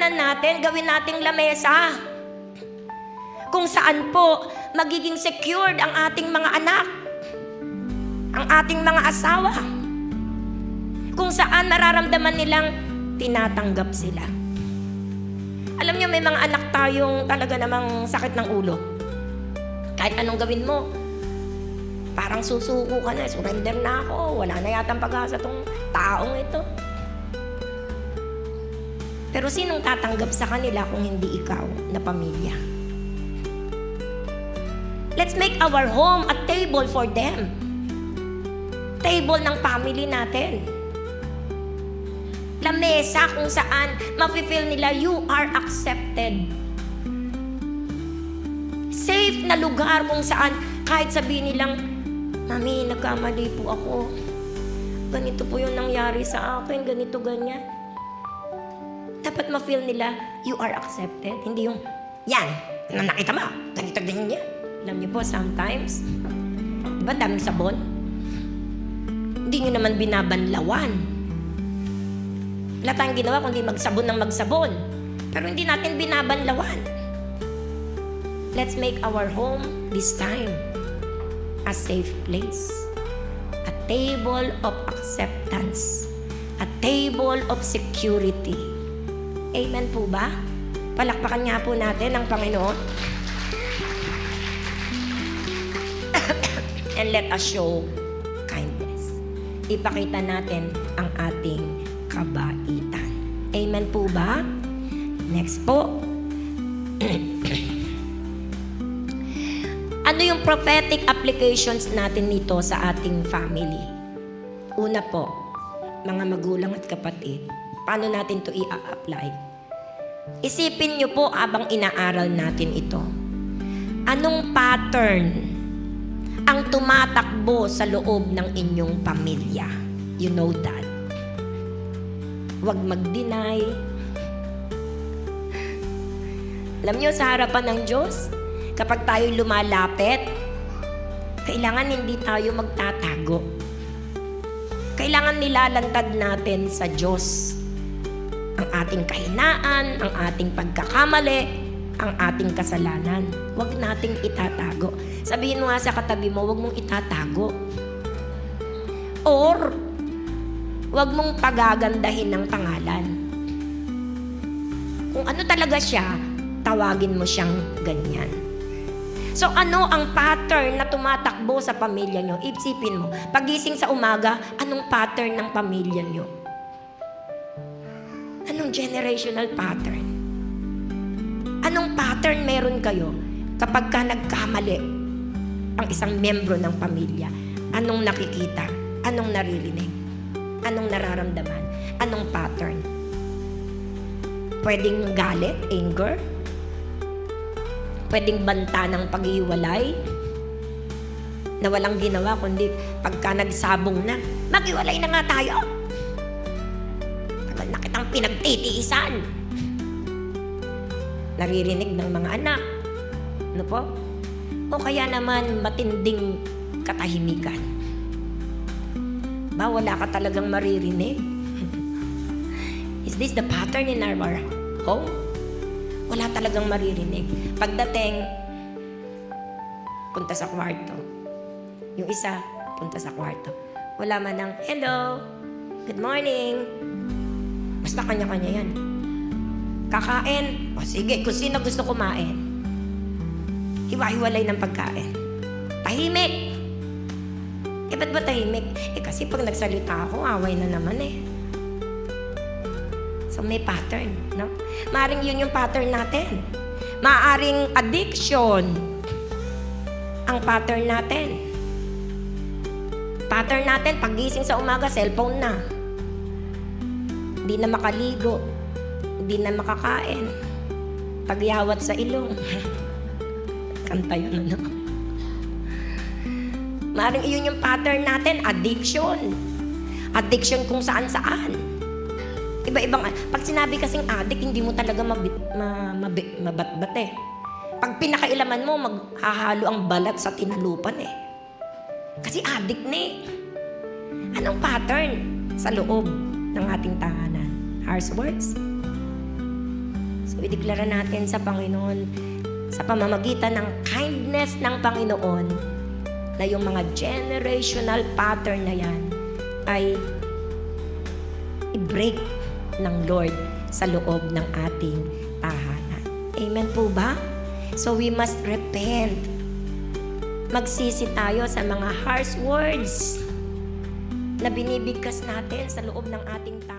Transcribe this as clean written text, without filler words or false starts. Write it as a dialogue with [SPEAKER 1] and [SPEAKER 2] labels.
[SPEAKER 1] tahanan natin, gawin nating lamesa. Kung saan po magiging secured ang ating mga anak, ang ating mga asawa. Kung saan nararamdaman nilang tinatanggap sila. Alam niyo, may mga anak tayong talaga namang sakit ng ulo. Kahit anong gawin mo, parang susuko ka na, surrender na ako, wala na yatang pag-asa tong taong ito. Pero sinong tatanggap sa kanila kung hindi ikaw na pamilya? Let's make our home a table for them. Table ng family natin. Lamesa kung saan mafe-feel nila you are accepted. Safe na lugar kung saan kahit sabihin nilang, Mami, nagkamali po ako. Ganito po yung nangyari sa akin, ganito, ganyan. Dapat ma-feel nila, you are accepted. Hindi yung, yan, nakita mo, ganito, ganyan. Alam niyo po, sometimes, di ba daming sabon? Hindi nyo naman binabanlawan. Wala tayong ginawa kundi magsabon ng magsabon. Pero hindi natin binabanlawan. Let's make our home this time a safe place. A table of acceptance. A table of security. Amen po ba? Palakpakan nga po natin ang Panginoon. And let us show kindness. Ipakita natin ang ating kabaitan. Amen po ba? Next po. Ano yung prophetic applications natin nito sa ating family? Una po, mga magulang at kapatid, paano natin to i-apply? Isipin nyo po habang inaaral natin ito. Anong pattern ang tumatakbo sa loob ng inyong pamilya? You know that. Huwag mag-deny. Alam nyo, sa harapan ng Diyos, kapag tayo lumalapit, kailangan hindi tayo magtatago. Kailangan nilalantad natin sa Diyos ang ating kahinaan, ang ating pagkakamali, ang ating kasalanan. Huwag nating itatago. Sabihin mo nga sa katabi mo, huwag mong itatago. Or, huwag mong pagagandahin ng pangalan. Kung ano talaga siya, tawagin mo siyang ganyan. So ano ang pattern na tumatakbo sa pamilya nyo? Isipin mo, pagising sa umaga, anong pattern ng pamilya nyo? Anong generational pattern? Anong pattern meron kayo kapag ka nagkamali ang isang membro ng pamilya? Anong nakikita? Anong naririnig? Anong nararamdaman? Anong pattern? Pwedeng galit, anger? Pwedeng banta ng paghiwalay na walang ginawa kundi pagka nagsabong na, maghiwalay na nga tayo. Tagal na kitang pinagtitiisan. Naririnig ng mga anak. Ano po? O kaya naman matinding katahimikan. Ba, wala ka talagang maririnig? Is this the pattern in our home? Wala talagang maririnig. Pagdating, punta sa kwarto. Yung isa, punta sa kwarto. Wala man ng, hello, good morning. Basta kanya-kanya yan. Kakain, o sige, kung sino gusto kumain. Hiwa-hiwalay ng pagkain. Tahimik. Eh, ba't ba tahimik? Eh, kasi pag nagsalita ako, away na naman eh. So, may pattern, no? Maaring yun yung pattern natin. Maaring addiction ang pattern natin. Pattern natin, pagising sa umaga, cellphone na. Hindi na makaligo. Hindi na makakain. Pagyawat sa ilong. Kanta yun, ano? Maaring yun yung pattern natin, addiction. Addiction kung saan-saan. Iba-ibang, pag sinabi kasing addict, hindi mo talaga mabatbat eh. Pag pinakailaman mo, maghahalo ang balat sa tinalupan eh. Kasi addict na eh. Anong pattern sa loob ng ating tahanan? Harsh words? ideklara natin sa Panginoon sa pamamagitan ng kindness ng Panginoon na yung mga generational pattern na yan ay i-break ng Lord sa loob ng ating tahanan. Amen po ba? So we must repent. Magsisi tayo sa mga harsh words na binibigkas natin sa loob ng ating tahanan.